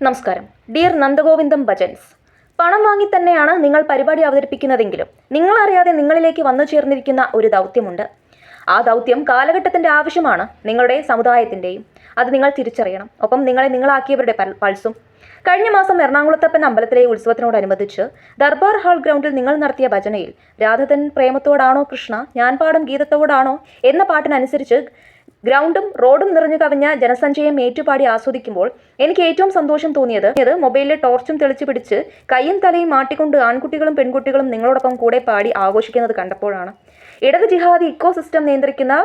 നമസ്കാരം. ഡിയർ നന്ദഗോവിന്ദം ഭജൻസ്, പണം വാങ്ങി തന്നെയാണ് നിങ്ങൾ പരിപാടി അവതരിപ്പിക്കുന്നതെങ്കിലും നിങ്ങളറിയാതെ നിങ്ങളിലേക്ക് വന്നു ചേർന്നിരിക്കുന്ന ഒരു ദൗത്യമുണ്ട്. ആ ദൗത്യം കാലഘട്ടത്തിൻ്റെ ആവശ്യമാണ്, നിങ്ങളുടെ സമുദായത്തിൻ്റെയും. അത് നിങ്ങൾ തിരിച്ചറിയണം. ഒപ്പം നിങ്ങളാക്കിയവരുടെ പൾസും. കഴിഞ്ഞ മാസം എറണാകുളത്തപ്പൻ അമ്പലത്തിലെ ഉത്സവത്തിനോടനുബന്ധിച്ച് ദർബാർ ഹാൾ ഗ്രൗണ്ടിൽ നിങ്ങൾ നടത്തിയ ഭജനയിൽ രാധതൻ പ്രേമത്തോടാണോ കൃഷ്ണ, ഞാൻ പാടും ഗീതത്തോടാണോ എന്ന പാട്ടിനനുസരിച്ച് ഗ്രൗണ്ടും റോഡും നിറഞ്ഞു കവിഞ്ഞ ജനസഞ്ചയം ഏറ്റുപാടി ആസ്വദിക്കുമ്പോൾ എനിക്ക് ഏറ്റവും സന്തോഷം തോന്നിയത് മൊബൈലിലെ ടോർച്ചും തെളിച്ചു പിടിച്ച് കൈയും തലയും മാട്ടിക്കൊണ്ട് ആൺകുട്ടികളും പെൺകുട്ടികളും നിങ്ങളോടൊപ്പം കൂടെ പാടി ആഘോഷിക്കുന്നത് കണ്ടപ്പോഴാണ്. ഇടത് ജിഹാദി ഇക്കോ സിസ്റ്റം നിയന്ത്രിക്കുന്ന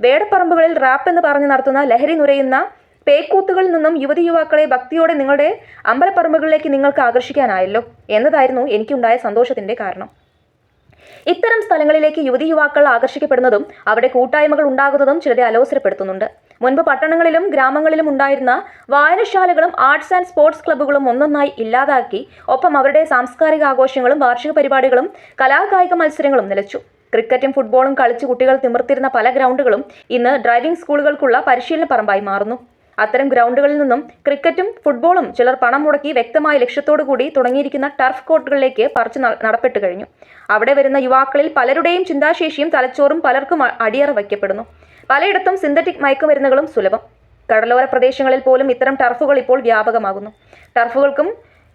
വേടപ്പറമ്പുകളിൽ റാപ്പ് എന്ന് പറഞ്ഞ് നടത്തുന്ന ലഹരി നുരയുന്ന പേക്കൂത്തുകളിൽ നിന്നും യുവതിയുവാക്കളെ ഭക്തിയോടെ നിങ്ങളുടെ അമ്പലപ്പറമ്പുകളിലേക്ക് നിങ്ങൾക്ക് ആകർഷിക്കാനായല്ലോ എന്നതായിരുന്നു എനിക്കുണ്ടായ സന്തോഷത്തിൻ്റെ കാരണം. ഇത്തരം സ്ഥലങ്ങളിലേക്ക് യുവതിയുവാക്കൾ ആകർഷിക്കപ്പെടുന്നതും അവിടെ കൂട്ടായ്മകൾ ഉണ്ടാകുന്നതും ചിലരെ അലോസരപ്പെടുത്തുന്നുണ്ട്. മുൻപ് പട്ടണങ്ങളിലും ഗ്രാമങ്ങളിലും ഉണ്ടായിരുന്ന വായനശാലകളും ആർട്സ് ആൻഡ് സ്പോർട്സ് ക്ലബ്ബുകളും ഒന്നൊന്നായി ഇല്ലാതാക്കി. ഒപ്പം അവരുടെ സാംസ്കാരിക ആഘോഷങ്ങളും വാർഷിക പരിപാടികളും കലാകായിക മത്സരങ്ങളും നിലച്ചു. ക്രിക്കറ്റും ഫുട്ബോളും കളിച്ച് കുട്ടികൾ തിമിർത്തിരുന്ന പല ഗ്രൗണ്ടുകളും ഇന്ന് ഡ്രൈവിംഗ് സ്കൂളുകൾക്കുള്ള പരിശീലന പറമ്പായി മാറുന്നു. അത്തരം ഗ്രൗണ്ടുകളിൽ നിന്നും ക്രിക്കറ്റും ഫുട്ബോളും ചിലർ പണം മുടക്കി വ്യക്തമായ ലക്ഷ്യത്തോടു കൂടി തുടങ്ങിയിരിക്കുന്ന ടർഫ് കോർട്ടുകളിലേക്ക് പറിച്ചു നടപ്പെട്ട് കഴിഞ്ഞു. അവിടെ വരുന്ന യുവാക്കളിൽ പലരുടെയും ചിന്താശേഷിയും തലച്ചോറും പലർക്കും അടിയറ വയ്ക്കപ്പെടുന്നു. പലയിടത്തും സിന്തറ്റിക് മയക്കുമരുന്നുകളും സുലഭം. കടലോര പ്രദേശങ്ങളിൽ പോലും ഇത്തരം ടർഫുകൾ ഇപ്പോൾ വ്യാപകമാകുന്നു. ടർഫുകൾക്കും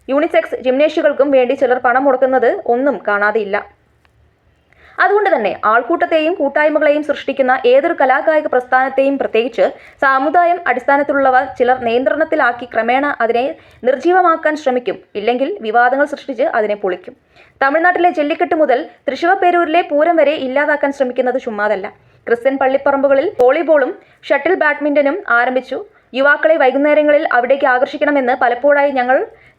യൂണിസെക്സ് ജിംനേഷ്യകൾക്കും വേണ്ടി ചിലർ പണം മുടക്കുന്നത് ഒന്നും കാണാതെയില്ല. അതുകൊണ്ട് തന്നെ ആൾക്കൂട്ടത്തെയും കൂട്ടായ്മകളെയും സൃഷ്ടിക്കുന്ന ഏതൊരു കലാകായിക പ്രസ്ഥാനത്തെയും പ്രത്യേകിച്ച് സാമുദായം അടിസ്ഥാനത്തിലുള്ളവ ചിലർ നിയന്ത്രണത്തിലാക്കി ക്രമേണ അതിനെ നിർജീവമാക്കാൻ ശ്രമിക്കും. ഇല്ലെങ്കിൽ വിവാദങ്ങൾ സൃഷ്ടിച്ച് അതിനെ പൊളിക്കും. തമിഴ്നാട്ടിലെ ജല്ലിക്കെട്ട് മുതൽ തൃശ്ശൂർപേരൂരിലെ പൂരം വരെ ഇല്ലാതാക്കാൻ ശ്രമിക്കുന്നത് ചുമ്മാതല്ല. ക്രിസ്ത്യൻ പള്ളിപ്പറമ്പുകളിൽ വോളിബോളും ഷട്ടിൽ ബാഡ്മിൻ്റനും ആരംഭിച്ചു. യുവാക്കളെ വൈകുന്നേരങ്ങളിൽ അവിടേക്ക് ആകർഷിക്കണമെന്ന് പലപ്പോഴായി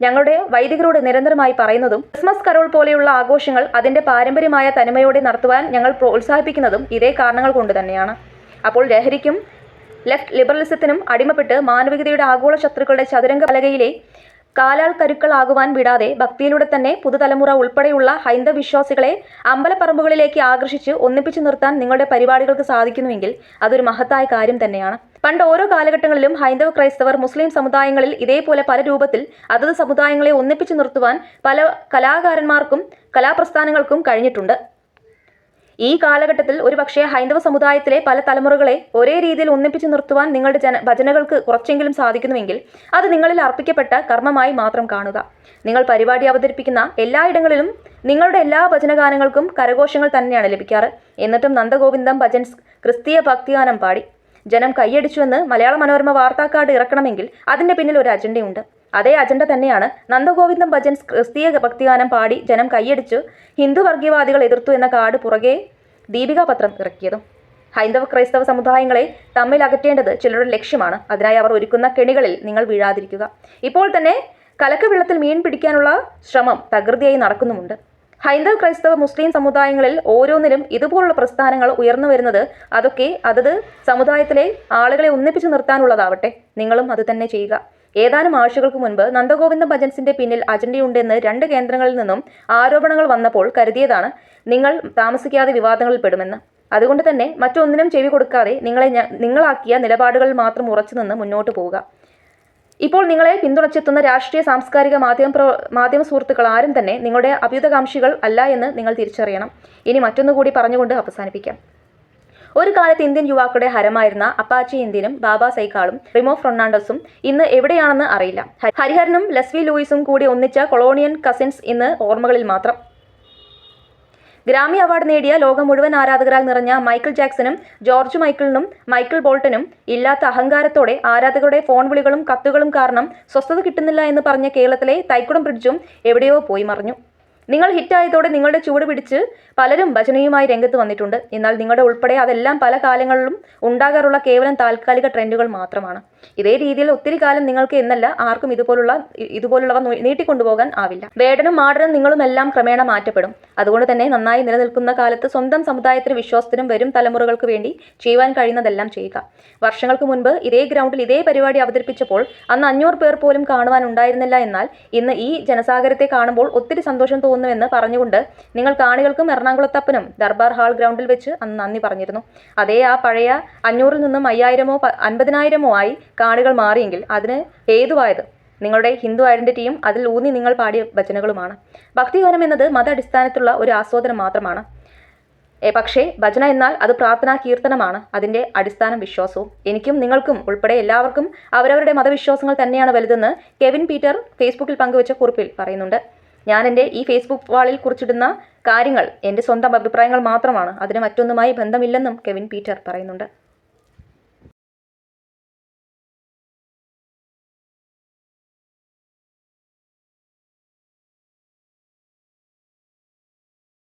ഞങ്ങളുടെ വൈദികരോട് നിരന്തരമായി പറയുന്നതും ക്രിസ്മസ് കരോൾ പോലെയുള്ള ആഘോഷങ്ങൾ അതിൻ്റെ പാരമ്പര്യമായ തനിമയോടെ നടത്തുവാൻ ഞങ്ങൾ പ്രോത്സാഹിപ്പിക്കുന്നതും ഇതേ കാരണങ്ങൾ കൊണ്ട് തന്നെയാണ്. അപ്പോൾ ലഹരിക്കും ലെഫ്റ്റ് ലിബറലിസത്തിനും അടിമപ്പെട്ട് മാനവികതയുടെ ആഗോള ശത്രുക്കളുടെ ചതുരംഗ പലകയിലെ കാലാൾ കരുക്കളാകുവാൻ വിടാതെ ഭക്തിയിലൂടെ തന്നെ പുതുതലമുറ ഉൾപ്പെടെയുള്ള ഹൈന്ദവ വിശ്വാസികളെ അമ്പലപ്പറമ്പുകളിലേക്ക് ആകർഷിച്ച് ഒന്നിപ്പിച്ചു നിർത്താൻ നിങ്ങളുടെ പരിപാടികൾക്ക് സാധിക്കുന്നുവെങ്കിൽ അതൊരു മഹത്തായ കാര്യം തന്നെയാണ്. പണ്ട് ഓരോ കാലഘട്ടങ്ങളിലും ഹൈന്ദവ ക്രൈസ്തവർ മുസ്ലിം സമുദായങ്ങളിൽ ഇതേപോലെ പല രൂപത്തിൽ അതത് സമുദായങ്ങളെ ഒന്നിപ്പിച്ചു നിർത്തുവാൻ പല കലാകാരന്മാർക്കും കലാപ്രസ്ഥാനങ്ങൾക്കും കഴിഞ്ഞിട്ടുണ്ട്. ഈ കാലഘട്ടത്തിൽ ഒരുപക്ഷെ ഹൈന്ദവ സമുദായത്തിലെ പല തലമുറകളെ ഒരേ രീതിയിൽ ഒന്നിപ്പിച്ചു നിർത്തുവാൻ നിങ്ങളുടെ ഭജനകൾക്ക് കുറച്ചെങ്കിലും സാധിക്കുന്നുവെങ്കിൽ അത് നിങ്ങളിൽ അർപ്പിക്കപ്പെട്ട കർമ്മമായി മാത്രം കാണുക. നിങ്ങൾ പരിപാടി അവതരിപ്പിക്കുന്ന എല്ലായിടങ്ങളിലും നിങ്ങളുടെ എല്ലാ ഭജനഗാനങ്ങൾക്കും കരഘോഷങ്ങൾ തന്നെയാണ് ലഭിക്കാറ്. എന്നിട്ടും നന്ദഗോവിന്ദം ഭജൻസ് ക്രിസ്തീയ ഭക്തിഗാനം പാടി ജനം കൈയടിച്ചുവെന്ന് മലയാള മനോരമ വാർത്താക്കാർഡ് ഇറക്കണമെങ്കിൽ അതിൻ്റെ പിന്നിൽ ഒരു അജണ്ടയുണ്ട്. അതേ അജണ്ട തന്നെയാണ് നന്ദഗോവിന്ദം ഭജൻസ് ക്രിസ്തീയ ഭക്തിഗാനം പാടി ജനം കൈയടിച്ചു ഹിന്ദു വർഗീയവാദികൾ എതിർത്തു എന്ന കാർഡ് പുറകെ ദീപിക പത്രം ഇറക്കിയതും. ഹൈന്ദവ ക്രൈസ്തവ സമുദായങ്ങളെ തമ്മിൽ അകറ്റേണ്ടത് ചിലരുടെ ലക്ഷ്യമാണ്. അതിനായി അവർ ഒരുക്കുന്ന കെണികളിൽ നിങ്ങൾ വീഴാതിരിക്കുക. ഇപ്പോൾ തന്നെ കലക്ക് വെള്ളത്തിൽ മീൻ പിടിക്കാനുള്ള ശ്രമം തകൃതിയായി നടക്കുന്നുമുണ്ട്. ഹൈന്ദവ ക്രൈസ്തവ മുസ്ലിം സമുദായങ്ങളിൽ ഓരോന്നിലും ഇതുപോലുള്ള പ്രസ്ഥാനങ്ങൾ ഉയർന്നു വരുന്നത് അതൊക്കെ അതത് സമുദായത്തിലെ ആളുകളെ ഒന്നിപ്പിച്ചു നിർത്താനുള്ളതാവട്ടെ. നിങ്ങളും അത് തന്നെ ചെയ്യുക. ഏതാനും ആഴ്ചകൾക്ക് മുൻപ് നന്ദഗോവിന്ദ ഭജൻസിന്റെ പിന്നിൽ അജണ്ടയുണ്ടെന്ന് 2 കേന്ദ്രങ്ങളിൽ നിന്നും ആരോപണങ്ങൾ വന്നപ്പോൾ കരുതിയതാണ് നിങ്ങൾ താമസിക്കാതെ വിവാദങ്ങളിൽ പെടുമെന്ന്. അതുകൊണ്ട് തന്നെ മറ്റൊന്നിനും ചെവി കൊടുക്കാതെ നിങ്ങളാക്കിയ നിലപാടുകളിൽ മാത്രം ഉറച്ചു നിന്ന് മുന്നോട്ട് പോവുക. ഇപ്പോൾ നിങ്ങളെ പിന്തുണച്ചെത്തുന്ന രാഷ്ട്രീയ സാംസ്കാരിക മാധ്യമ സുഹൃത്തുക്കൾ ആരും തന്നെ നിങ്ങളുടെ അഭ്യുതകാംക്ഷികൾ അല്ല എന്ന് നിങ്ങൾ തിരിച്ചറിയണം. ഇനി മറ്റൊന്നുകൂടി പറഞ്ഞുകൊണ്ട് അവസാനിപ്പിക്കാം. ഒരു കാലത്ത് ഇന്ത്യൻ യുവാക്കളുടെ ഹരമായിരുന്ന അപ്പാച്ചി ഇന്ത്യനും ബാബ സൈക്കാളും റിമോ ഫെർണാണ്ടസും ഇന്ന് എവിടെയാണെന്ന് അറിയില്ല. ഹരിഹരനും ലെസ്ലി ലൂയിസും കൂടി ഒന്നിച്ച കൊളോണിയൻ കസിൻസ് ഇന്ന് ഓർമ്മകളിൽ മാത്രം. ഗ്രാമി അവാർഡ് നേടിയ ലോകം മുഴുവൻ ആരാധകരാൽ നിറഞ്ഞ മൈക്കിൾ ജാക്സനും ജോർജ് മൈക്കിളിനും മൈക്കിൾ ബോൾട്ടനും ഇല്ലാത്ത അഹങ്കാരത്തോടെ ആരാധകരുടെ ഫോൺ വിളികളും കത്തുകളും കാരണം സ്വസ്ഥത കിട്ടുന്നില്ല എന്ന് പറഞ്ഞ കേരളത്തിലെ തൈക്കുടം ബ്രിഡ്ജും എവിടെയോ പോയി മറിഞ്ഞു. നിങ്ങൾ ഹിറ്റായതോടെ നിങ്ങളുടെ ചുവട് പിടിച്ച് പലരും ഭജനയുമായി രംഗത്ത് വന്നിട്ടുണ്ട്. എന്നാൽ നിങ്ങളുടെ ഉൾപ്പെടെ അതെല്ലാം പല കാലങ്ങളിലും ഉണ്ടാകാറുള്ള കേവലം താൽക്കാലിക ട്രെൻഡുകൾ മാത്രമാണ്. ഇതേ രീതിയിൽ ഒത്തിരി കാലം നിങ്ങൾക്ക് എന്നല്ല ആർക്കും ഇതുപോലുള്ളവ നീട്ടിക്കൊണ്ടുപോകാൻ ആവില്ല. വേടനും മാടനും നിങ്ങളുമെല്ലാം ക്രമേണ മാറ്റപ്പെടും. അതുകൊണ്ട് തന്നെ നന്നായി നിലനിൽക്കുന്ന കാലത്ത് സ്വന്തം സമുദായത്തിന് വിശ്വാസത്തിനും വരും തലമുറകൾക്ക് വേണ്ടി ചെയ്യുവാൻ കഴിയുന്നതെല്ലാം ചെയ്യുക. വർഷങ്ങൾക്ക് മുൻപ് ഇതേ ഗ്രൗണ്ടിൽ ഇതേ പരിപാടി അവതരിപ്പിച്ചപ്പോൾ അന്ന് 500 പേർ പോലും കാണുവാൻ ഉണ്ടായിരുന്നില്ല. എന്നാൽ ഇന്ന് ഈ ജനസാഗരത്തെ കാണുമ്പോൾ ഒത്തിരി സന്തോഷം തോന്നുന്നുവെന്ന് പറഞ്ഞുകൊണ്ട് നിങ്ങൾ കാണികൾക്കും എറണാകുളത്തപ്പനും ദർബാർ ഹാൾ ഗ്രൗണ്ടിൽ വെച്ച് അന്ന് നന്ദി പറഞ്ഞിരുന്നു. അതേ ആ പഴയ 500-ൽ നിന്നും 5000-ഓ 50,000-ഓ ആയി കാണികൾ മാറിയെങ്കിൽ അതിന് ഹേതുവായത് നിങ്ങളുടെ ഹിന്ദു ഐഡന്റിറ്റിയും അതിൽ ഊന്നി നിങ്ങൾ പാടിയ ഭജനകളുമാണ്. ഭക്തിഗാനം എന്നത് മത അടിസ്ഥാനത്തിലുള്ള ഒരു ആസ്വാദനം മാത്രമാണ്. പക്ഷേ ഭജന എന്നാൽ അത് പ്രാർത്ഥനാ കീർത്തനമാണ്. അതിൻ്റെ അടിസ്ഥാനം വിശ്വാസവും. എനിക്കും നിങ്ങൾക്കും ഉൾപ്പെടെ എല്ലാവർക്കും അവരവരുടെ മതവിശ്വാസങ്ങൾ തന്നെയാണ് വലുതെന്ന് കെവിൻ പീറ്റർ ഫേസ്ബുക്കിൽ പങ്കുവച്ച കുറിപ്പിൽ പറയുന്നുണ്ട്. ഞാൻ എൻ്റെ ഈ ഫേസ്ബുക്ക് വാളിൽ കുറിച്ചിടുന്ന കാര്യങ്ങൾ എൻ്റെ സ്വന്തം അഭിപ്രായങ്ങൾ മാത്രമാണ്. അതിന് മറ്റൊന്നുമായി ബന്ധമില്ലെന്നും കെവിൻ പീറ്റർ പറയുന്നുണ്ട്.